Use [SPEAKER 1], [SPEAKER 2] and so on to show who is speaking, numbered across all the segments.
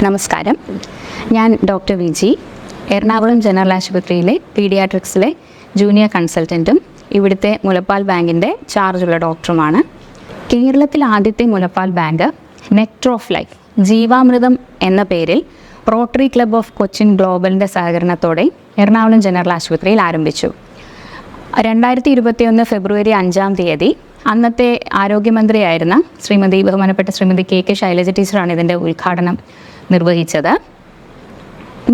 [SPEAKER 1] നമസ്കാരം, ഞാൻ doctor Viji, Ernakulam general ആശുപത്രിയിലെ പീഡിയാട്രിക്സിലെ ജൂനിയർ കൺസൾട്ടൻറ്റും ഇവിടുത്തെ മുലപ്പാൽ ബാങ്കിൻ്റെ ചാർജുള്ള ഡോക്ടറുമാണ്. കേരളത്തിൽ ആദ്യത്തെ മുലപ്പാൽ ബാങ്ക് നെക്ടർ ഓഫ് ലൈഫ് ജീവാമൃതം എന്ന പേരിൽ റോട്ടറി ക്ലബ് ഓഫ് കൊച്ചിൻ ഗ്ലോബലിൻ്റെ സഹകരണത്തോടെ എറണാകുളം ജനറൽ ആശുപത്രിയിൽ ആരംഭിച്ചു. 2021 ഫെബ്രുവരി 5 അന്നത്തെ ആരോഗ്യമന്ത്രിയായിരുന്ന ബഹുമാനപ്പെട്ട ശ്രീമതി കെ ശൈലജ ടീച്ചറാണ് ഇതിൻ്റെ ഉദ്ഘാടനം നിർവഹിച്ചത്.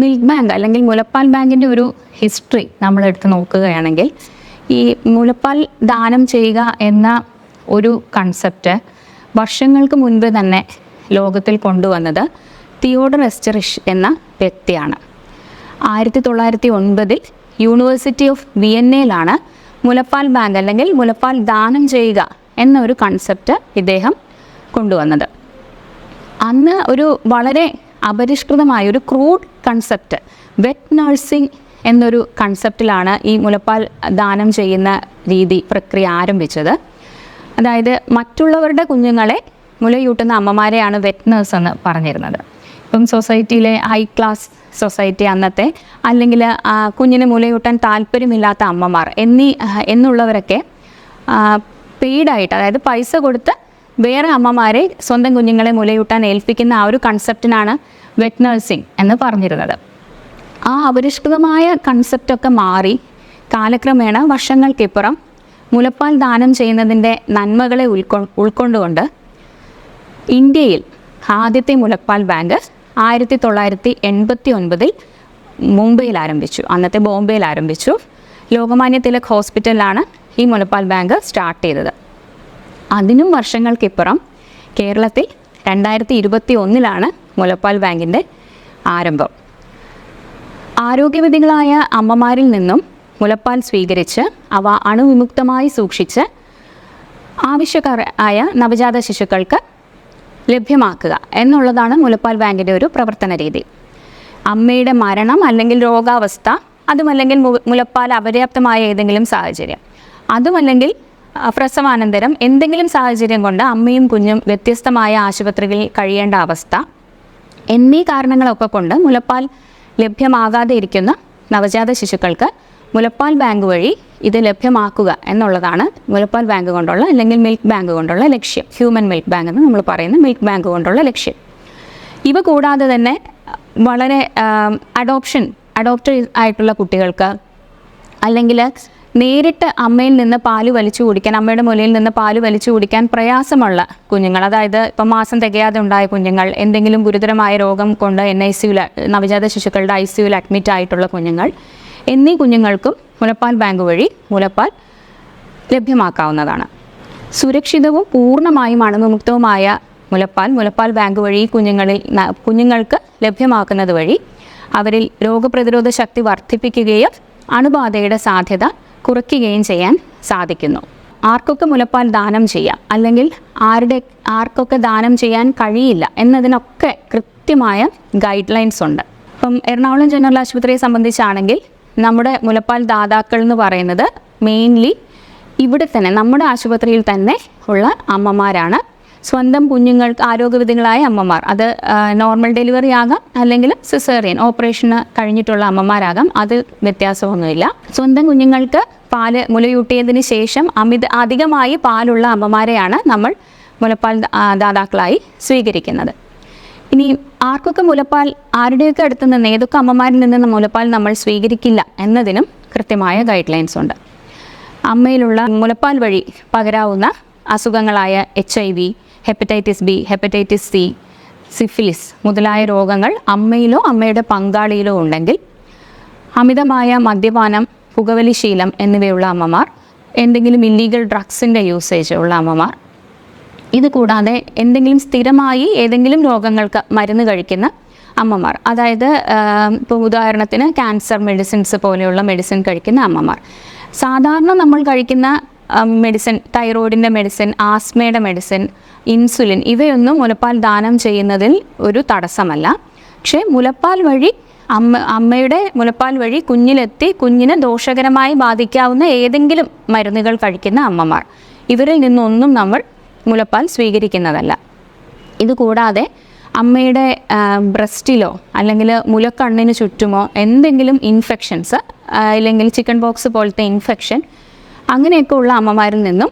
[SPEAKER 1] മിൽക്ക് ബാങ്ക് അല്ലെങ്കിൽ മുലപ്പാൽ ബാങ്കിൻ്റെ ഒരു ഹിസ്റ്ററി നമ്മളെടുത്ത് നോക്കുകയാണെങ്കിൽ, ഈ മുലപ്പാൽ ദാനം ചെയ്യുക എന്ന ഒരു കൺസെപ്റ്റ് വർഷങ്ങൾക്ക് മുൻപ് തന്നെ ലോകത്തിൽ കൊണ്ടുവന്നത് തിയോഡർ എസ്റ്ററിഷ് എന്ന വ്യക്തിയാണ്. 1909 യൂണിവേഴ്സിറ്റി ഓഫ് വിയന്നയിലാണ് മുലപ്പാൽ ബാങ്ക് അല്ലെങ്കിൽ മുലപ്പാൽ ദാനം ചെയ്യുക എന്നൊരു കൺസെപ്റ്റ് ഇദ്ദേഹം കൊണ്ടുവന്നത്. അന്ന് ഒരു വളരെ അപരിഷ്കൃതമായ ഒരു ക്രൂഡ് കൺസെപ്റ്റ്, വെറ്റ് നഴ്സിംഗ് എന്നൊരു കൺസെപ്റ്റിലാണ് ഈ മുലപ്പാൽ ദാനം ചെയ്യുന്ന പ്രക്രിയ ആരംഭിച്ചത്. അതായത് മറ്റുള്ളവരുടെ കുഞ്ഞുങ്ങളെ മുലയൂട്ടുന്ന അമ്മമാരെയാണ് വെറ്റ് നഴ്സ് എന്ന് പറഞ്ഞിരുന്നത്. ഇപ്പം സൊസൈറ്റിയിലെ ഹൈ ക്ലാസ് സൊസൈറ്റി അന്നത്തെ, അല്ലെങ്കിൽ കുഞ്ഞിന് മുലയൂട്ടാൻ താല്പര്യമില്ലാത്ത അമ്മമാർ എന്നുള്ളവരൊക്കെ പെയ്ഡായിട്ട്, അതായത് പൈസ കൊടുത്ത് വേറെ അമ്മമാരെ സ്വന്തം കുഞ്ഞുങ്ങളെ മുലയൂട്ടാൻ ഏൽപ്പിക്കുന്ന ആ ഒരു കൺസെപ്റ്റിനാണ് വെറ്റ് നഴ്സിംഗ് എന്ന് പറഞ്ഞിരുന്നത്. ആ അപരിഷ്കൃതമായ കൺസെപ്റ്റൊക്കെ മാറി കാലക്രമേണ വർഷങ്ങൾക്കിപ്പുറം മുലപ്പാൽ ദാനം ചെയ്യുന്നതിൻ്റെ നന്മകളെ ഉൾക്കൊണ്ടുകൊണ്ട് ഇന്ത്യയിൽ ആദ്യത്തെ മുലപ്പാൽ ബാങ്ക് 1989 മുംബൈയിൽ ആരംഭിച്ചു. അന്നത്തെ ബോംബെയിൽ ആരംഭിച്ചു. ലോകമാന്യ തിലക് ഹോസ്പിറ്റലിലാണ് ഈ മുലപ്പാൽ ബാങ്ക് സ്റ്റാർട്ട് ചെയ്തത്. അതിനും വർഷങ്ങൾക്കിപ്പുറം കേരളത്തിൽ 2021 മുലപ്പാൽ ബാങ്കിൻ്റെ ആരംഭം. ആരോഗ്യവതികളായ അമ്മമാരിൽ നിന്നും മുലപ്പാൽ സ്വീകരിച്ച് അവ അണുവിമുക്തമായി സൂക്ഷിച്ച് ആവശ്യക്കാരായ നവജാത ശിശുക്കൾക്ക് ലഭ്യമാക്കുക എന്നുള്ളതാണ് മുലപ്പാൽ ബാങ്കിൻ്റെ ഒരു പ്രവർത്തന രീതി. അമ്മയുടെ മരണം അല്ലെങ്കിൽ രോഗാവസ്ഥ, അതുമല്ലെങ്കിൽ മുലപ്പാൽ അപര്യാപ്തമായ ഏതെങ്കിലും സാഹചര്യം, അതുമല്ലെങ്കിൽ പ്രസവാനന്തരം എന്തെങ്കിലും സാഹചര്യം കൊണ്ട് അമ്മയും കുഞ്ഞും വ്യത്യസ്തമായ ആശുപത്രികളിൽ കഴിയേണ്ട അവസ്ഥ എന്നീ കാരണങ്ങളൊക്കെ കൊണ്ട് മുലപ്പാൽ ലഭ്യമാകാതെ ഇരിക്കുന്ന നവജാത ശിശുക്കൾക്ക് മുലപ്പാൽ ബാങ്ക് വഴി ഇത് ലഭ്യമാക്കുക എന്നുള്ളതാണ് മുലപ്പാൽ ബാങ്ക് കൊണ്ടുള്ള, അല്ലെങ്കിൽ മിൽക്ക് ബാങ്ക് കൊണ്ടുള്ള ലക്ഷ്യം. ഹ്യൂമൻ മിൽക്ക് ബാങ്ക് എന്ന് നമ്മൾ പറയുന്ന മിൽക്ക് ബാങ്ക് കൊണ്ടുള്ള ലക്ഷ്യം. ഇവ കൂടാതെ തന്നെ വളരെ അഡോപ്റ്റ് ആയിട്ടുള്ള കുട്ടികൾക്ക്, അല്ലെങ്കിൽ നേരിട്ട് അമ്മയിൽ നിന്ന് പാല് വലിച്ചു കുടിക്കാൻ, അമ്മയുടെ മുലയിൽ നിന്ന് പാല് വലിച്ചു കുടിക്കാൻ പ്രയാസമുള്ള കുഞ്ഞുങ്ങൾ, അതായത് ഇപ്പം മാസം തികയാതെ ഉണ്ടായ കുഞ്ഞുങ്ങൾ, എന്തെങ്കിലും ഗുരുതരമായ രോഗം കൊണ്ട് നവജാത ശിശുക്കളുടെ ICUയിൽ അഡ്മിറ്റ് ആയിട്ടുള്ള കുഞ്ഞുങ്ങൾ എന്നീ കുഞ്ഞുങ്ങൾക്കും മുലപ്പാൽ ബാങ്ക് വഴി മുലപ്പാൽ ലഭ്യമാക്കാവുന്നതാണ്. സുരക്ഷിതവും പൂർണ്ണമായും അണുവിമുക്തവുമായ മുലപ്പാൽ ബാങ്ക് വഴി കുഞ്ഞുങ്ങൾക്ക് ലഭ്യമാക്കുന്നത് വഴി അവരിൽ രോഗപ്രതിരോധ ശക്തി വർദ്ധിപ്പിക്കുകയും അണുബാധയുടെ സാധ്യത കുറയ്ക്കുകയും ചെയ്യാൻ സാധിക്കുന്നു. ആർക്കൊക്കെ മുലപ്പാൽ ദാനം ചെയ്യാം, അല്ലെങ്കിൽ ആർക്കൊക്കെ ദാനം ചെയ്യാൻ കഴിയില്ല എന്നതിനൊക്കെ കൃത്യമായ ഗൈഡ് ലൈൻസ് ഉണ്ട്. ഇപ്പം എറണാകുളം ജനറൽ ആശുപത്രിയെ സംബന്ധിച്ചാണെങ്കിൽ നമ്മുടെ മുലപ്പാൽ ദാതാക്കൾ എന്ന് പറയുന്നത് മെയിൻലി ഇവിടെ തന്നെ നമ്മുടെ ആശുപത്രിയിൽ തന്നെ ഉള്ള അമ്മമാരാണ്. സ്വന്തം കുഞ്ഞുങ്ങൾക്ക് ആരോഗ്യവതികളായ അമ്മമാർ, അത് നോർമൽ ഡെലിവറി ആകാം, അല്ലെങ്കിൽ സിസേറിയൻ ഓപ്പറേഷന് കഴിഞ്ഞിട്ടുള്ള അമ്മമാരാകാം, അത് വ്യത്യാസമൊന്നുമില്ല. സ്വന്തം കുഞ്ഞുങ്ങൾക്ക് പാല് മുലയൂട്ടിയതിന് ശേഷം അധികമായി പാലുള്ള അമ്മമാരെയാണ് നമ്മൾ മുലപ്പാൽ ദാതാക്കളായി സ്വീകരിക്കുന്നത്. ഇനി ആർക്കൊക്കെ മുലപ്പാൽ, ആരുടെയൊക്കെ അടുത്ത് നിന്ന്, ഏതൊക്കെ അമ്മമാരിൽ നിന്ന് മുലപ്പാൽ നമ്മൾ സ്വീകരിക്കില്ല എന്നതിനും കൃത്യമായ ഗൈഡ് ലൈൻസ് ഉണ്ട്. അമ്മയിലുള്ള മുലപ്പാൽ വഴി പകരാവുന്ന അസുഖങ്ങളായ HIV, hepatitis B, hepatitis C, syphilis മുതലായ രോഗങ്ങൾ അമ്മയിലോ അമ്മയുടെ പങ്കാളിയിലോ ഉണ്ടെങ്കിൽ, അമിതമായ മദ്യപാനം, പുകവലി ശീലം എന്നിവയുള്ള അമ്മമാർ, എന്തെങ്കിലും ഇല്ലീഗൽ ഡ്രഗ്സിൻ്റെ യൂസേജ് ഉള്ള അമ്മമാർ, ഇത് കൂടാതെ എന്തെങ്കിലും സ്ഥിരമായി ഏതെങ്കിലും രോഗങ്ങൾക്ക് മരുന്ന് കഴിക്കുന്ന അമ്മമാർ, അതായത് ഇപ്പോൾ ഉദാഹരണത്തിന് ക്യാൻസർ മെഡിസിൻസ് പോലെയുള്ള മെഡിസിൻ കഴിക്കുന്ന അമ്മമാർ, സാധാരണ നമ്മൾ കഴിക്കുന്ന മെഡിസിൻ, തൈറോയിഡിൻ്റെ മെഡിസിൻ, ആസ്മയുടെ മെഡിസിൻ, ഇൻസുലിൻ, ഇവയൊന്നും മുലപ്പാൽ ദാനം ചെയ്യുന്നതിൽ ഒരു തടസ്സമല്ല. പക്ഷേ അമ്മയുടെ മുലപ്പാൽ വഴി കുഞ്ഞിലെത്തി കുഞ്ഞിനെ ദോഷകരമായി ബാധിക്കാവുന്ന ഏതെങ്കിലും മരുന്നുകൾ കഴിക്കുന്ന അമ്മമാർ, ഇവരിൽ നിന്നൊന്നും നമ്മൾ മുലപ്പാൽ സ്വീകരിക്കുന്നതല്ല. ഇതുകൂടാതെ അമ്മയുടെ ബ്രസ്റ്റിലോ അല്ലെങ്കിൽ മുലക്കണ്ണിന് ചുറ്റുമോ എന്തെങ്കിലും ഇൻഫെക്ഷൻസ് അല്ലെങ്കിൽ ചിക്കൻ ബോക്സ് പോലത്തെ ഇൻഫെക്ഷൻ അങ്ങനെയൊക്കെ ഉള്ള അമ്മമാരിൽ നിന്നും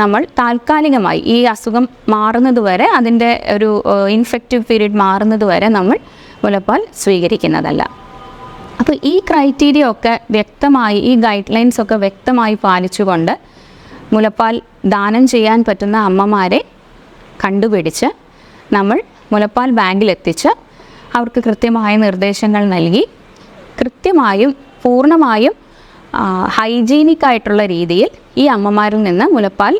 [SPEAKER 1] നമ്മൾ താൽക്കാലികമായി ഈ അസുഖം മാറുന്നത് വരെ, അതിൻ്റെ ഒരു ഇൻഫെക്റ്റീവ് പീരീഡ് മാറുന്നത് വരെ നമ്മൾ മുലപ്പാൽ സ്വീകരിക്കുന്നതല്ല. അപ്പോൾ ഈ ക്രൈറ്റീരിയ ഒക്കെ വ്യക്തമായി, ഈ ഗൈഡ് ലൈൻസ് ഒക്കെ വ്യക്തമായി പാലിച്ചുകൊണ്ട് മുലപ്പാൽ ദാനം ചെയ്യാൻ പറ്റുന്ന അമ്മമാരെ കണ്ടുപിടിച്ച് നമ്മൾ മുലപ്പാൽ ബാങ്കിലെത്തിച്ച് അവർക്ക് കൃത്യമായ നിർദ്ദേശങ്ങൾ നൽകി കൃത്യമായും പൂർണ്ണമായും ഹൈജീനിക് ആയിട്ടുള്ള രീതിയിൽ ഈ അമ്മമാരിൽ നിന്ന് മുലപ്പാൽ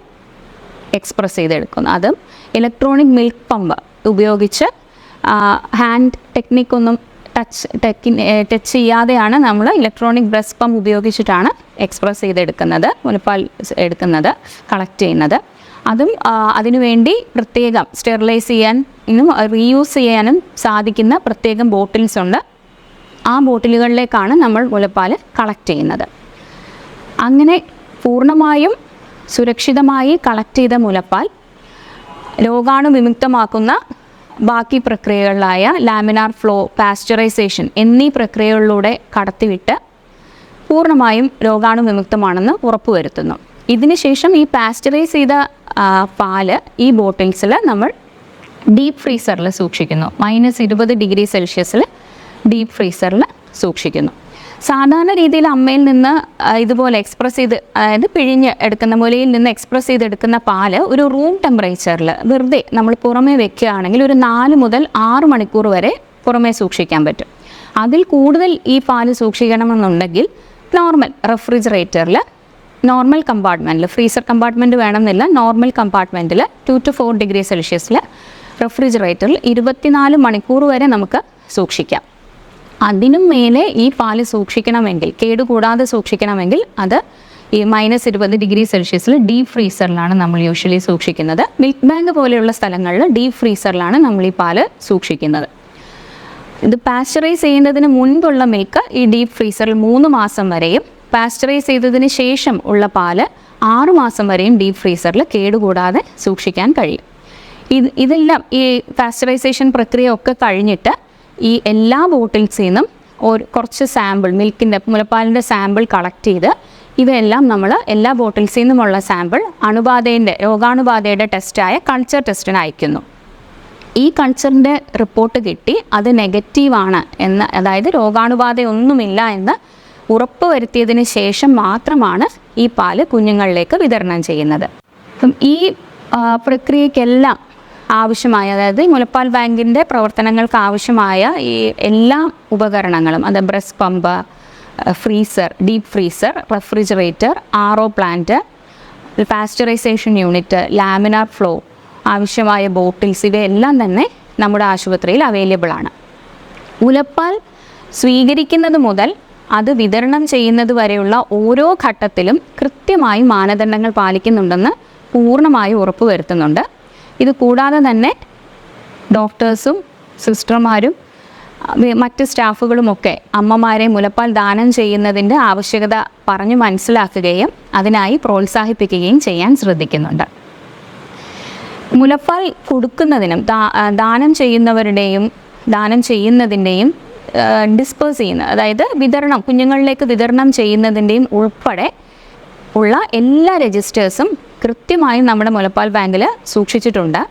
[SPEAKER 1] എക്സ്പ്രസ് ചെയ്തെടുക്കുന്നു. അതും ഇലക്ട്രോണിക് മിൽക്ക് പമ്പ് ഉപയോഗിച്ച് ഹാൻഡ് ടെക്നിക്കൊന്നും ടച്ച് ചെയ്യാതെയാണ് നമ്മൾ ഇലക്ട്രോണിക് ബ്രസ്റ്റ് പമ്പ് ഉപയോഗിച്ചിട്ടാണ് എക്സ്പ്രസ് ചെയ്തെടുക്കുന്നത്, മുലപ്പാൽ എടുക്കുന്നത്, കളക്ട് ചെയ്യുന്നത്. അതും അതിനുവേണ്ടി പ്രത്യേകം സ്റ്റെറിലൈസ് ചെയ്യാനും റീയൂസ് ചെയ്യാനും സാധിക്കുന്ന പ്രത്യേകം ബോട്ടിൽസ് ഉണ്ട്. ആ ബോട്ടിലുകളിലേക്കാണ് നമ്മൾ മുലപ്പാൽ കളക്ട് ചെയ്യുന്നത്. അങ്ങനെ പൂർണ്ണമായും സുരക്ഷിതമായി കളക്ട് ചെയ്ത മുലപ്പാൽ രോഗാണുവിമുക്തമാക്കുന്ന ബാക്കി പ്രക്രിയകളിലായ ലാമിനാർ ഫ്ലോ, പാസ്ചറൈസേഷൻ എന്നീ പ്രക്രിയകളിലൂടെ കടത്തിവിട്ട് പൂർണ്ണമായും രോഗാണുവിമുക്തമാണെന്ന് ഉറപ്പുവരുത്തുന്നു. ഇതിനുശേഷം ഈ പാസ്ചറൈസ് ചെയ്ത പാല് ഈ ബോട്ടിൽസിൽ നമ്മൾ ഡീപ്പ് ഫ്രീസറിൽ സൂക്ഷിക്കുന്നു. -20°C ഡീപ്പ് ഫ്രീസറിൽ സൂക്ഷിക്കുന്നു. സാധാരണ രീതിയിൽ അമ്മയിൽ നിന്ന് ഇതുപോലെ എക്സ്പ്രസ് ചെയ്ത്, അതായത് പിഴിഞ്ഞ് എടുക്കുന്ന മുലയിൽ നിന്ന് എക്സ്പ്രസ് ചെയ്തെടുക്കുന്ന പാല് ഒരു റൂം ടെമ്പറേച്ചറിൽ വെറുതെ നമ്മൾ പുറമേ വെക്കുകയാണെങ്കിൽ ഒരു 4 മുതൽ 6 മണിക്കൂർ വരെ പുറമേ സൂക്ഷിക്കാൻ പറ്റും. അതിൽ കൂടുതൽ ഈ പാല് സൂക്ഷിക്കണമെന്നുണ്ടെങ്കിൽ നോർമൽ റെഫ്രിജറേറ്ററിൽ, നോർമൽ കമ്പാർട്ട്മെൻറ്റിൽ, ഫ്രീസർ കമ്പാർട്ട്മെൻറ്റ് വേണമെന്നില്ല, നോർമൽ കമ്പാർട്ട്മെൻറ്റിൽ 2 to 4°C റെഫ്രിജറേറ്ററിൽ 24 മണിക്കൂർ വരെ നമുക്ക് സൂക്ഷിക്കാം. അതിനും മേലെ ഈ പാല് സൂക്ഷിക്കണമെങ്കിൽ, കേടുകൂടാതെ സൂക്ഷിക്കണമെങ്കിൽ അത് ഈ -20°C ഡീപ്പ് ഫ്രീസറിലാണ് നമ്മൾ യൂഷ്വലി സൂക്ഷിക്കുന്നത്. മിൽക്ക് ബാങ്ക് പോലെയുള്ള സ്ഥലങ്ങളിൽ ഡീപ്പ് ഫ്രീസറിലാണ് നമ്മൾ ഈ പാല് സൂക്ഷിക്കുന്നത്. ഇത് പാസ്ചറൈസ് ചെയ്യുന്നതിന് മുൻപുള്ള മിൽക്ക് ഈ ഡീപ്പ് ഫ്രീസറിൽ 3 മാസം വരെയും, പാസ്ചറൈസ് ചെയ്തതിന് ശേഷം ഉള്ള പാല് 6 മാസം വരെയും ഡീപ്പ് ഫ്രീസറിൽ കേടുകൂടാതെ സൂക്ഷിക്കാൻ കഴിയും. ഇതെല്ലാം ഈ പാസ്ചറൈസേഷൻ പ്രക്രിയ ഒക്കെ കഴിഞ്ഞിട്ട് ഈ എല്ലാ ബോട്ടിൽസിൽ നിന്നും കുറച്ച് സാമ്പിൾ, മുലപ്പാലിൻ്റെ സാമ്പിൾ കളക്ട് ചെയ്ത് ഇവയെല്ലാം നമ്മൾ എല്ലാ ബോട്ടിൽസിൽ നിന്നുമുള്ള സാമ്പിൾ രോഗാണുബാധയുടെ ടെസ്റ്റായ കൾച്ചർ ടെസ്റ്റിന് അയക്കുന്നു. ഈ കൾച്ചറിൻ്റെ റിപ്പോർട്ട് കിട്ടി അത് നെഗറ്റീവാണ് എന്ന്, അതായത് രോഗാണുബാധയൊന്നുമില്ല എന്ന് ഉറപ്പ് വരുത്തിയതിന് ശേഷം മാത്രമാണ് ഈ പാല് കുഞ്ഞുങ്ങളിലേക്ക് വിതരണം ചെയ്യുന്നത്. അപ്പം ഈ പ്രക്രിയക്കെല്ലാം ആവശ്യമായ, അതായത് മുലപ്പാൽ ബാങ്കിൻ്റെ പ്രവർത്തനങ്ങൾക്ക് ആവശ്യമായ ഈ എല്ലാ ഉപകരണങ്ങളും, അത് breast pump, freezer, deep freezer, refrigerator, RO plant, pasteurisation unit, laminar flow, ആവശ്യമായ ബോട്ടിൽസ്, ഇവയെല്ലാം തന്നെ നമ്മുടെ ആശുപത്രിയിൽ അവൈലബിൾ ആണ്. മുലപ്പാൽ സ്വീകരിക്കുന്നത് മുതൽ അത് വിതരണം ചെയ്യുന്നത് വരെയുള്ള ഓരോ ഘട്ടത്തിലും കൃത്യമായി മാനദണ്ഡങ്ങൾ പാലിക്കുന്നുണ്ടെന്ന് പൂർണ്ണമായും ഉറപ്പുവരുത്തുന്നുണ്ട്. ഇത് കൂടാതെ തന്നെ ഡോക്ടേഴ്സും സിസ്റ്റർമാരും മറ്റ് സ്റ്റാഫുകളുമൊക്കെ അമ്മമാരെ മുലപ്പാൽ ദാനം ചെയ്യുന്നതിൻ്റെ ആവശ്യകത പറഞ്ഞു മനസ്സിലാക്കുകയും അതിനായി പ്രോത്സാഹിപ്പിക്കുകയും ചെയ്യാൻ ശ്രദ്ധിക്കുന്നുണ്ട്. മുലപ്പാൽ കൊടുക്കുന്നതിനും ദാനം ചെയ്യുന്നതിൻ്റെയും ഡിസ്പേഴ്സ് ചെയ്യുന്ന, അതായത് കുഞ്ഞുങ്ങളിലേക്ക് വിതരണം ചെയ്യുന്നതിൻ്റെയും ഉൾപ്പെടെ ഉള്ള എല്ലാ രജിസ്റ്റേഴ്സും കൃത്യമായും നമ്മുടെ മുലപ്പാൽ ബാങ്കിൽ സൂക്ഷിച്ചിട്ടുണ്ട്.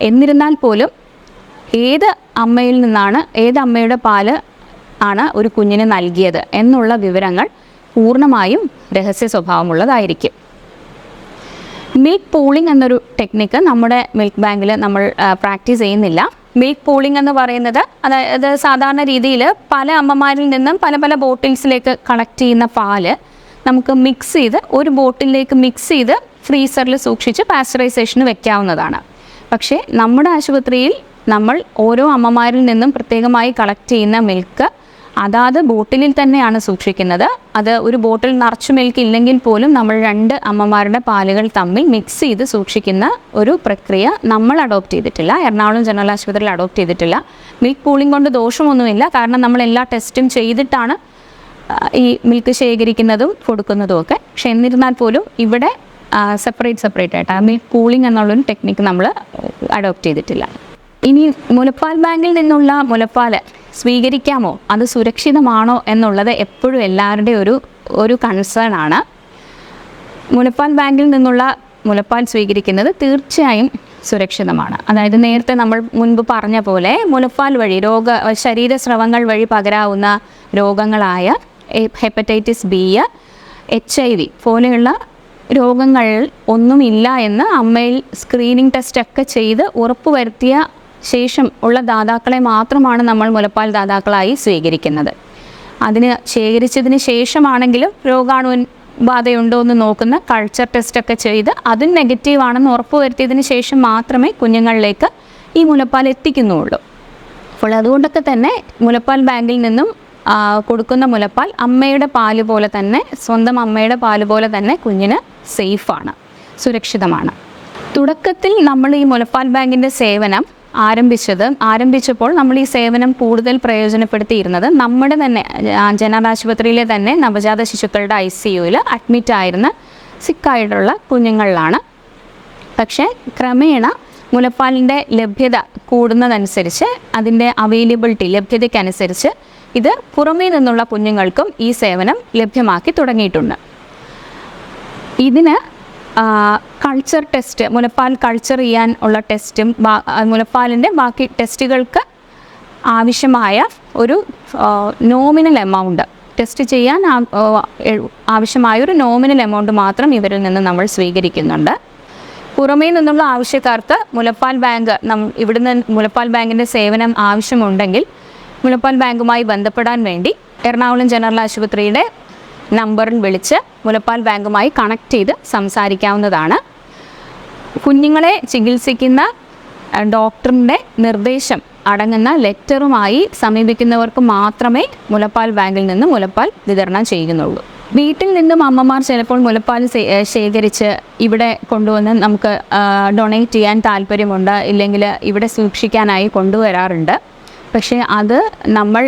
[SPEAKER 1] എന്നിരുന്നാൽ പോലും ഏത് അമ്മയുടെ പാല് ആണ് ഒരു കുഞ്ഞിന് നൽകിയത് എന്നുള്ള വിവരങ്ങൾ പൂർണ്ണമായും രഹസ്യ സ്വഭാവമുള്ളതായിരിക്കും. മിൽക്ക് പൂളിംഗ് എന്നൊരു ടെക്നിക്ക് നമ്മുടെ മിൽക്ക് ബാങ്കിൽ നമ്മൾ പ്രാക്ടീസ് ചെയ്യുന്നില്ല. മിൽക്ക് പൂളിംഗ് എന്ന് പറയുന്നത്, അതായത് സാധാരണ രീതിയിൽ പല അമ്മമാരിൽ നിന്നും പല പല ബോട്ടിൽസിലേക്ക് കളക്ട് ചെയ്യുന്ന പാല് നമുക്ക് ഒരു ബോട്ടിലേക്ക് മിക്സ് ചെയ്ത് ഫ്രീസറിൽ സൂക്ഷിച്ച് പാസ്ചറൈസേഷന് വെക്കാവുന്നതാണ്. പക്ഷേ നമ്മുടെ ആശുപത്രിയിൽ നമ്മൾ ഓരോ അമ്മമാരിൽ നിന്നും പ്രത്യേകമായി കളക്ട് ചെയ്യുന്ന മിൽക്ക് അതാത് ബോട്ടിലിൽ തന്നെയാണ് സൂക്ഷിക്കുന്നത്. അത് ഒരു ബോട്ടിൽ നിറച്ച് മിൽക്ക് ഇല്ലെങ്കിൽ പോലും നമ്മൾ 2 അമ്മമാരുടെ പാലുകൾ തമ്മിൽ മിക്സ് ചെയ്ത് സൂക്ഷിക്കുന്ന ഒരു പ്രക്രിയ നമ്മൾ അഡോപ്റ്റ് ചെയ്തിട്ടില്ല. എറണാകുളം ജനറൽ ആശുപത്രിയിൽ അഡോപ്റ്റ് ചെയ്തിട്ടില്ല. മിൽക്ക് പൂളിംഗ് കൊണ്ട് ദോഷമൊന്നുമില്ല, കാരണം നമ്മൾ എല്ലാ ടെസ്റ്റും ചെയ്തിട്ടാണ് ഈ മിൽക്ക് ശേഖരിക്കുന്നതും കൊടുക്കുന്നതും ഒക്കെ. പക്ഷെ എന്നിരുന്നാൽ പോലും ഇവിടെ സെപ്പറേറ്റ് ആയിട്ട് മിൽക്ക് പൂളിംഗ് എന്നുള്ളൊരു ടെക്നിക്ക് നമ്മൾ അഡോപ്റ്റ് ചെയ്തിട്ടില്ല. ഇനി മുലപ്പാൽ ബാങ്കിൽ നിന്നുള്ള മുലപ്പാൽ സ്വീകരിക്കാമോ, അത് സുരക്ഷിതമാണോ എന്നുള്ളത് എപ്പോഴും എല്ലാവരുടെയും ഒരു കൺസേൺ ആണ്. മുലപ്പാൽ ബാങ്കിൽ നിന്നുള്ള മുലപ്പാൽ സ്വീകരിക്കുന്നത് തീർച്ചയായും സുരക്ഷിതമാണ്. അതായത് നേരത്തെ നമ്മൾ മുൻപ് പറഞ്ഞ പോലെ മുലപ്പാൽ വഴി ശരീരസ്രവങ്ങൾ വഴി പകരാവുന്ന രോഗങ്ങളായ ഹെപ്പറ്റൈറ്റിസ് ബി, HIV പോലെയുള്ള രോഗങ്ങൾ ഒന്നുമില്ല എന്ന് അമ്മയിൽ സ്ക്രീനിങ് ടെസ്റ്റൊക്കെ ചെയ്ത് ഉറപ്പുവരുത്തിയ ശേഷം ഉള്ള ദാതാക്കളെ മാത്രമാണ് നമ്മൾ മുലപ്പാൽ ദാതാക്കളായി സ്വീകരിക്കുന്നത്. അതിന് ശേഖരിച്ചതിന് ശേഷമാണെങ്കിലും രോഗാണുബാധയുണ്ടോ എന്ന് നോക്കുന്ന കൾച്ചർ ടെസ്റ്റൊക്കെ ചെയ്ത് അതും നെഗറ്റീവാണെന്ന് ഉറപ്പുവരുത്തിയതിന് ശേഷം മാത്രമേ കുഞ്ഞുങ്ങളിലേക്ക് ഈ മുലപ്പാൽ എത്തിക്കുന്നുള്ളൂ. അപ്പോൾ അതുകൊണ്ടൊക്കെ തന്നെ മുലപ്പാൽ ബാങ്കിൽ നിന്നും കൊടുക്കുന്ന മുലപ്പാൽ അമ്മയുടെ പാല് പോലെ തന്നെ, സ്വന്തം അമ്മയുടെ പാല് പോലെ തന്നെ കുഞ്ഞിന് സേഫാണ്, സുരക്ഷിതമാണ്. തുടക്കത്തിൽ നമ്മൾ ഈ മുലപ്പാൽ ബാങ്കിൻ്റെ സേവനം ആരംഭിച്ചപ്പോൾ നമ്മൾ ഈ സേവനം കൂടുതൽ പ്രയോജനപ്പെടുത്തിയിരുന്നത് നമ്മുടെ തന്നെ ജനറൽ ആശുപത്രിയിലെ തന്നെ നവജാത ശിശുക്കളുടെ ICUയിൽ അഡ്മിറ്റ് ആയിരുന്ന സിക്കായിട്ടുള്ള കുഞ്ഞുങ്ങളിലാണ്. പക്ഷേ ക്രമേണ മുലപ്പാലിൻ്റെ ലഭ്യത കൂടുന്നതനുസരിച്ച്, അതിൻ്റെ ലഭ്യതയ്ക്കനുസരിച്ച് ഇത് പുറമേ നിന്നുള്ള കുഞ്ഞുങ്ങൾക്കും ഈ സേവനം ലഭ്യമാക്കി തുടങ്ങിയിട്ടുണ്ട്. ഇതിന് കൾച്ചർ ടെസ്റ്റ്, മുലപ്പാൽ കൾച്ചർ ചെയ്യാൻ ഉള്ള ടെസ്റ്റും മുലപ്പാലിൻ്റെ ബാക്കി ടെസ്റ്റുകൾക്ക് ആവശ്യമായ ഒരു നോമിനൽ എമൗണ്ട്, ടെസ്റ്റ് ചെയ്യാൻ ആവശ്യമായൊരു നോമിനൽ എമൗണ്ട് മാത്രം ഇവരിൽ നിന്ന് നമ്മൾ സ്വീകരിക്കുന്നുണ്ട്. പുറമേ നിന്നുള്ള ആവശ്യക്കാർക്ക് മുലപ്പാൽ ബാങ്ക് ഇവിടുന്ന് മുലപ്പാൽ ബാങ്കിൻ്റെ സേവനം ആവശ്യമുണ്ടെങ്കിൽ മുലപ്പാൽ ബാങ്കുമായി ബന്ധപ്പെടാൻ വേണ്ടി എറണാകുളം ജനറൽ ആശുപത്രിയുടെ നമ്പറിൽ വിളിച്ച് മുലപ്പാൽ ബാങ്കുമായി കണക്ട് ചെയ്ത് സംസാരിക്കാവുന്നതാണ്. കുഞ്ഞുങ്ങളെ ചികിത്സിക്കുന്ന ഡോക്ടറിൻ്റെ നിർദ്ദേശം അടങ്ങുന്ന ലെറ്ററുമായി സമീപിക്കുന്നവർക്ക് മാത്രമേ മുലപ്പാൽ ബാങ്കിൽ നിന്ന് മുലപ്പാൽ വിതരണം ചെയ്യുന്നുള്ളൂ. വീട്ടിൽ നിന്നും അമ്മമാർ ചിലപ്പോൾ മുലപ്പാൽ ശേഖരിച്ച് ഇവിടെ കൊണ്ടുവന്ന് നമുക്ക് ഡൊണേറ്റ് ചെയ്യാൻ താല്പര്യമുണ്ട്, ഇല്ലെങ്കിൽ ഇവിടെ സൂക്ഷിക്കാനായി കൊണ്ടുവരാറുണ്ട്. പക്ഷേ അത് നമ്മൾ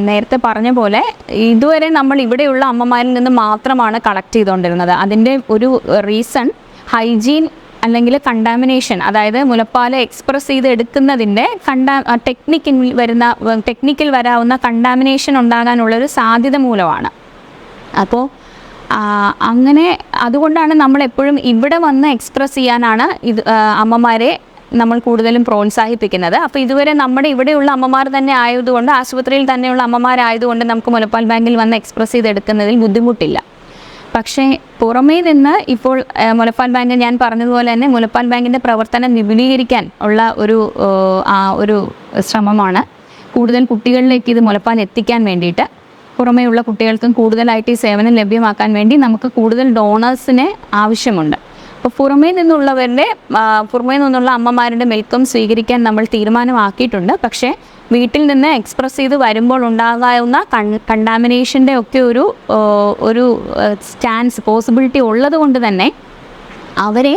[SPEAKER 1] നേരത്തെ പറഞ്ഞ പോലെ ഇതുവരെ നമ്മൾ ഇവിടെയുള്ള അമ്മമാരിൽ നിന്ന് മാത്രമാണ് കളക്ട് ചെയ്തുകൊണ്ടിരുന്നത്. അതിൻ്റെ ഒരു റീസൺ ഹൈജീൻ അല്ലെങ്കിൽ കണ്ടാമിനേഷൻ, അതായത് മുലപ്പാൽ എക്സ്പ്രസ് ചെയ്ത് എടുക്കുന്നതിൻ്റെ ടെക്നിക്കിൽ വരാവുന്ന കണ്ടാമിനേഷൻ ഉണ്ടാകാനുള്ളൊരു സാധ്യത മൂലമാണ്. അപ്പോൾ അങ്ങനെ അതുകൊണ്ടാണ് നമ്മളെപ്പോഴും ഇവിടെ വന്ന് എക്സ്പ്രസ് ചെയ്യാനാണ് അമ്മമാരെ നമ്മൾ കൂടുതലും പ്രോത്സാഹിപ്പിക്കുന്നത്. അപ്പോൾ ഇതുവരെ നമ്മുടെ ഇവിടെയുള്ള അമ്മമാർ തന്നെ ആയതുകൊണ്ട്, ആശുപത്രിയിൽ തന്നെയുള്ള അമ്മമാരായതുകൊണ്ട് നമുക്ക് മുലപ്പാൽ ബാങ്കിൽ വന്ന് എക്സ്പ്രസ് ചെയ്തെടുക്കുന്നതിൽ ബുദ്ധിമുട്ടില്ല. പക്ഷേ പുറമേ നിന്ന് ഇപ്പോൾ മുലപ്പാൽ ബാങ്ക്, ഞാൻ പറഞ്ഞതുപോലെ തന്നെ മുലപ്പാൽ ബാങ്കിൻ്റെ പ്രവർത്തനം വിപുലീകരിക്കാൻ ഉള്ള ഒരു ശ്രമമാണ്. കൂടുതൽ കുട്ടികളിലേക്ക് ഇത് മുലപ്പാൽ എത്തിക്കാൻ വേണ്ടിയിട്ട്, പുറമേയുള്ള കുട്ടികൾക്കും കൂടുതലായിട്ട് ഈ സേവനം ലഭ്യമാക്കാൻ വേണ്ടി നമുക്ക് കൂടുതൽ ഡോണേഴ്സിനെ ആവശ്യമുണ്ട്. അപ്പോൾ പുറമേ നിന്നുള്ള അമ്മമാരുടെ മിൽക്കും സ്വീകരിക്കാൻ നമ്മൾ തീരുമാനമാക്കിയിട്ടുണ്ട്. പക്ഷേ വീട്ടിൽ നിന്ന് എക്സ്പ്രസ് ചെയ്ത് വരുമ്പോൾ ഉണ്ടാകാവുന്ന കണ്ടാമിനേഷൻ്റെ ഒക്കെ ഒരു പോസിബിലിറ്റി ഉള്ളത് കൊണ്ട് തന്നെ അവരെ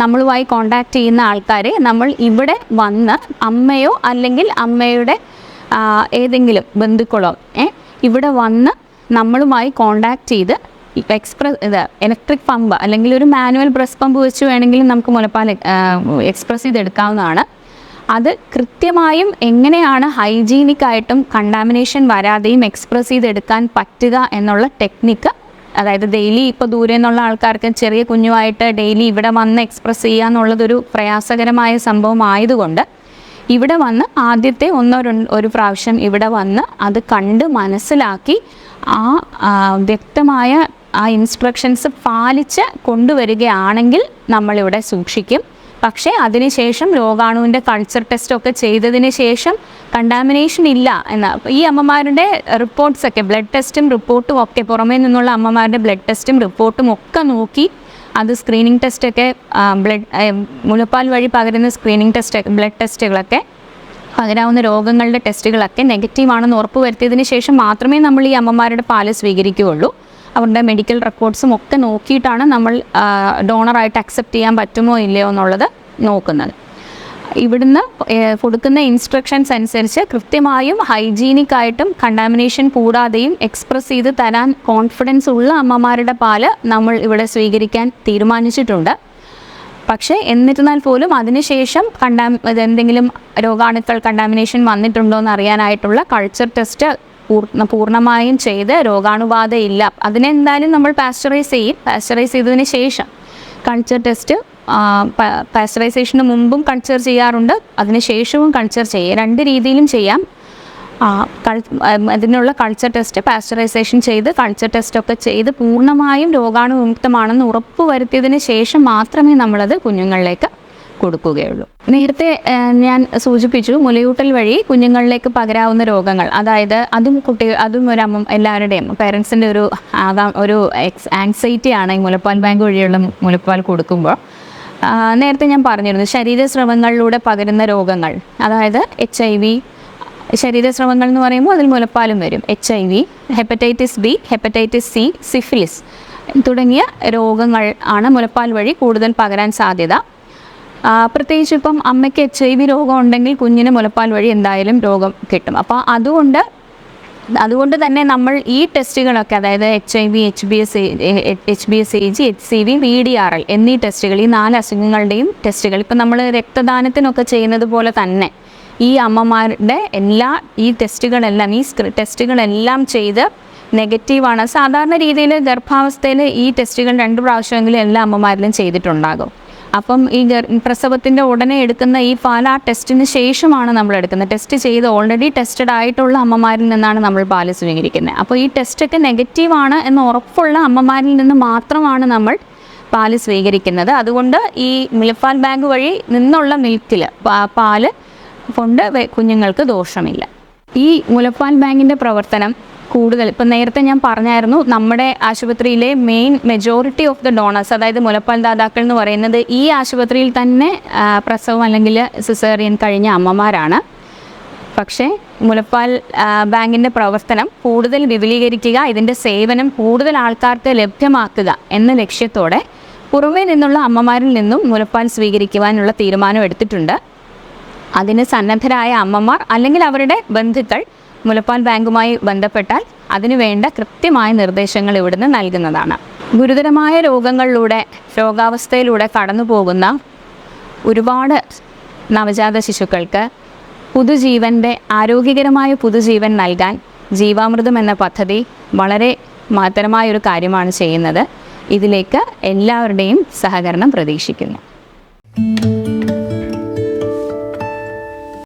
[SPEAKER 1] നമ്മളുമായി കോണ്ടാക്ട് ചെയ്യുന്ന ആൾക്കാരെ നമ്മൾ ഇവിടെ വന്ന് അമ്മയോ അല്ലെങ്കിൽ അമ്മയുടെ ഏതെങ്കിലും ബന്ധുക്കളോ ഇവിടെ വന്ന് നമ്മളുമായി കോണ്ടാക്ട് ചെയ്ത് ഇലക്ട്രിക് പമ്പ് അല്ലെങ്കിൽ ഒരു മാനുവൽ ബ്രസ്റ്റ് പമ്പ് വെച്ച് വേണമെങ്കിലും നമുക്ക് മുലപ്പാൽ എക്സ്പ്രസ് ചെയ്തെടുക്കാവുന്നതാണ്. അത് കൃത്യമായും എങ്ങനെയാണ് ഹൈജീനിക്കായിട്ടും കണ്ടാമിനേഷൻ വരാതെയും എക്സ്പ്രസ് ചെയ്തെടുക്കാൻ പറ്റുക എന്നുള്ള ടെക്നിക്ക്, അതായത് ഡെയിലി ഇപ്പോൾ ദൂരെ നിന്നുള്ള ആൾക്കാർക്ക് ചെറിയ കുഞ്ഞുമായിട്ട് ഡെയിലി ഇവിടെ വന്ന് എക്സ്പ്രസ് ചെയ്യുക എന്നുള്ളതൊരു പ്രയാസകരമായ സംഭവം ആയതുകൊണ്ട് ഇവിടെ വന്ന് ആദ്യത്തെ ഒരു പ്രാവശ്യം ഇവിടെ വന്ന് അത് കണ്ട് മനസ്സിലാക്കി വ്യക്തമായ ഇൻസ്ട്രക്ഷൻസ് പാലിച്ച് കൊണ്ടുവരികയാണെങ്കിൽ നമ്മളിവിടെ സൂക്ഷിക്കും. പക്ഷേ അതിനുശേഷം രോഗാണുവിൻ്റെ കൾച്ചർ ടെസ്റ്റൊക്കെ ചെയ്തതിന് ശേഷം കണ്ടാമിനേഷൻ ഇല്ല ഈ അമ്മമാരുടെ റിപ്പോർട്ട്സൊക്കെ, ബ്ലഡ് ടെസ്റ്റും റിപ്പോർട്ടും ഒക്കെ, പുറമേ നിന്നുള്ള അമ്മമാരുടെ ബ്ലഡ് ടെസ്റ്റും റിപ്പോർട്ടും ഒക്കെ നോക്കി അത് സ്ക്രീനിങ് ടെസ്റ്റൊക്കെ, മുലപ്പാൽ വഴി പകരുന്ന സ്ക്രീനിങ് ബ്ലഡ് ടെസ്റ്റുകളൊക്കെ, പകരാവുന്ന രോഗങ്ങളുടെ ടെസ്റ്റുകളൊക്കെ നെഗറ്റീവാണെന്ന് ഉറപ്പുവരുത്തിയതിന് ശേഷം മാത്രമേ നമ്മൾ ഈ അമ്മമാരുടെ പാല് സ്വീകരിക്കുകയുള്ളൂ. അവരുടെ മെഡിക്കൽ റെക്കോർഡ്സും ഒക്കെ നോക്കിയിട്ടാണ് നമ്മൾ ഡോണറായിട്ട് അക്സെപ്റ്റ് ചെയ്യാൻ പറ്റുമോ ഇല്ലയോ എന്നുള്ളത് നോക്കുന്നത്. ഇവിടുന്ന് കൊടുക്കുന്ന ഇൻസ്ട്രക്ഷൻസ് അനുസരിച്ച് കൃത്യമായും ഹൈജീനിക്കായിട്ടും കണ്ടാമിനേഷൻ കൂടാതെയും എക്സ്പ്രസ് ചെയ്ത് തരാൻ കോൺഫിഡൻസ് ഉള്ള അമ്മമാരുടെ പാല് നമ്മൾ ഇവിടെ സ്വീകരിക്കാൻ തീരുമാനിച്ചിട്ടുണ്ട്. പക്ഷേ എന്നിരുന്നാൽ പോലും അതിനുശേഷം എന്തെങ്കിലും രോഗാണുക്കൾ കണ്ടാമിനേഷൻ വന്നിട്ടുണ്ടോ എന്ന് അറിയാനായിട്ടുള്ള കൾച്ചർ ടെസ്റ്റ് പൂർണ്ണമായും ചെയ്ത് രോഗാണുബാധയില്ല, അതിനെന്തായാലും നമ്മൾ പാസ്ചറൈസ് ചെയ്യും. പാസ്ചറൈസ് ചെയ്തതിന് ശേഷം കൾച്ചർ ടെസ്റ്റ്, പാസ്ചറൈസേഷന് മുമ്പും കൾച്ചർ ചെയ്യാറുണ്ട്, അതിനുശേഷവും കൾച്ചർ ചെയ്യുക. 2 രീതിയിലും ചെയ്യാം. അതിനുള്ള കൾച്ചർ ടെസ്റ്റ്, പാസ്ചറൈസേഷൻ ചെയ്ത് കൾച്ചർ ടെസ്റ്റൊക്കെ ചെയ്ത് പൂർണ്ണമായും രോഗാണുവിമുക്തമാണെന്ന് ഉറപ്പ് വരുത്തിയതിന് ശേഷം മാത്രമേ നമ്മളത് കുഞ്ഞുങ്ങളിലേക്ക് കൊടുക്കുകയുള്ളൂ. നേരത്തെ ഞാൻ സൂചിപ്പിച്ചു, മുലയൂട്ടൽ വഴി കുഞ്ഞുങ്ങളിലേക്ക് പകരാവുന്ന രോഗങ്ങൾ, അതായത് അതും എല്ലാവരുടെയും പേരൻസിൻ്റെ ഒരു ആങ്സൈറ്റിയാണ് ഈ മുലപ്പാൽ ബാങ്ക് വഴിയുള്ള മുലപ്പാൽ കൊടുക്കുമ്പോൾ. നേരത്തെ ഞാൻ പറഞ്ഞിരുന്നു, ശരീരസ്രവങ്ങളിലൂടെ പകരുന്ന രോഗങ്ങൾ, അതായത് HIV, ശരീരസ്രവങ്ങൾ എന്ന് പറയുമ്പോൾ അതിൽ മുലപ്പാലും വരും. HIV, hepatitis B, hepatitis C, syphilis തുടങ്ങിയ രോഗങ്ങൾ ആണ് മുലപ്പാൽ വഴി കൂടുതൽ പകരാൻ സാധ്യത. പ്രത്യേകിച്ച് ഇപ്പം അമ്മയ്ക്ക് HIV രോഗം ഉണ്ടെങ്കിൽ കുഞ്ഞിന് മുലപ്പാൽ വഴി എന്തായാലും രോഗം കിട്ടും. അപ്പോൾ അതുകൊണ്ട് തന്നെ നമ്മൾ ഈ ടെസ്റ്റുകളൊക്കെ, അതായത് HIV, HbSAg, HCV, VDRL എന്നീ ടെസ്റ്റുകൾ, ഈ 4 അസുഖങ്ങളുടെയും ടെസ്റ്റുകൾ ഇപ്പം നമ്മൾ രക്തദാനത്തിനൊക്കെ ചെയ്യുന്നത് പോലെ തന്നെ ഈ അമ്മമാരുടെ ഈ ടെസ്റ്റുകളെല്ലാം ചെയ്ത് നെഗറ്റീവാണ്. സാധാരണ രീതിയിൽ ഗർഭാവസ്ഥയിൽ ഈ ടെസ്റ്റുകൾ 2 പ്രാവശ്യമെങ്കിലും എല്ലാ അമ്മമാരിലും ചെയ്തിട്ടുണ്ടാകും. അപ്പം ഈ പ്രസവത്തിൻ്റെ ഉടനെ എടുക്കുന്ന ഈ പാൽ ആ ടെസ്റ്റിന് ശേഷമാണ് നമ്മൾ എടുക്കുന്നത്. ടെസ്റ്റ് ചെയ്ത് ഓൾറെഡി ടെസ്റ്റഡ് ആയിട്ടുള്ള അമ്മമാരിൽ നിന്നാണ് നമ്മൾ പാല് സ്വീകരിക്കുന്നത്. അപ്പോൾ ഈ ടെസ്റ്റൊക്കെ നെഗറ്റീവാണ് എന്ന് ഉറപ്പുള്ള അമ്മമാരിൽ നിന്ന് മാത്രമാണ് നമ്മൾ പാല് സ്വീകരിക്കുന്നത്. അതുകൊണ്ട് ഈ മുലപ്പാൽ ബാങ്ക് വഴി നിന്നുള്ള മിൽക്കിൽ പാല് കൊണ്ട് കുഞ്ഞുങ്ങൾക്ക് ദോഷമില്ല. ഈ മുലപ്പാൽ ബാങ്കിൻ്റെ പ്രവർത്തനം കൂടുതൽ, ഇപ്പം നേരത്തെ ഞാൻ പറഞ്ഞായിരുന്നു, നമ്മുടെ ആശുപത്രിയിലെ മെജോറിറ്റി ഓഫ് ദ ഡോണേഴ്സ്, അതായത് മുലപ്പാൽ ദാതാക്കൾ എന്ന് പറയുന്നത് ഈ ആശുപത്രിയിൽ തന്നെ പ്രസവം അല്ലെങ്കിൽ സിസേറിയൻ കഴിഞ്ഞ അമ്മമാരാണ്. പക്ഷേ മുലപ്പാൽ ബാങ്കിൻ്റെ പ്രവർത്തനം കൂടുതൽ വിപുലീകരിക്കുക, ഇതിൻ്റെ സേവനം കൂടുതൽ ആൾക്കാർക്ക് ലഭ്യമാക്കുക എന്ന ലക്ഷ്യത്തോടെ പുറമേ നിന്നുള്ള അമ്മമാരിൽ നിന്നും മുലപ്പാൽ സ്വീകരിക്കുവാനുള്ള തീരുമാനം എടുത്തിട്ടുണ്ട്. അതിന് സന്നദ്ധരായ അമ്മമാർ അല്ലെങ്കിൽ അവരുടെ ബന്ധുക്കൾ മുലപ്പാൽ ബാങ്കുമായി ബന്ധപ്പെട്ടാൽ അതിനുവേണ്ട കൃത്യമായ നിർദ്ദേശങ്ങൾ ഇവിടുന്ന് നൽകുന്നതാണ്. ഗുരുതരമായ രോഗാവസ്ഥയിലൂടെ കടന്നു പോകുന്ന ഒരുപാട് നവജാത ശിശുക്കൾക്ക് ആരോഗ്യകരമായ പുതുജീവൻ നൽകാൻ ജീവാമൃതം എന്ന പദ്ധതി വളരെ മഹത്തരമായൊരു കാര്യമാണ് ചെയ്യുന്നത്. ഇതിലേക്ക് എല്ലാവരുടെയും സഹകരണം പ്രതീക്ഷിക്കുന്നു.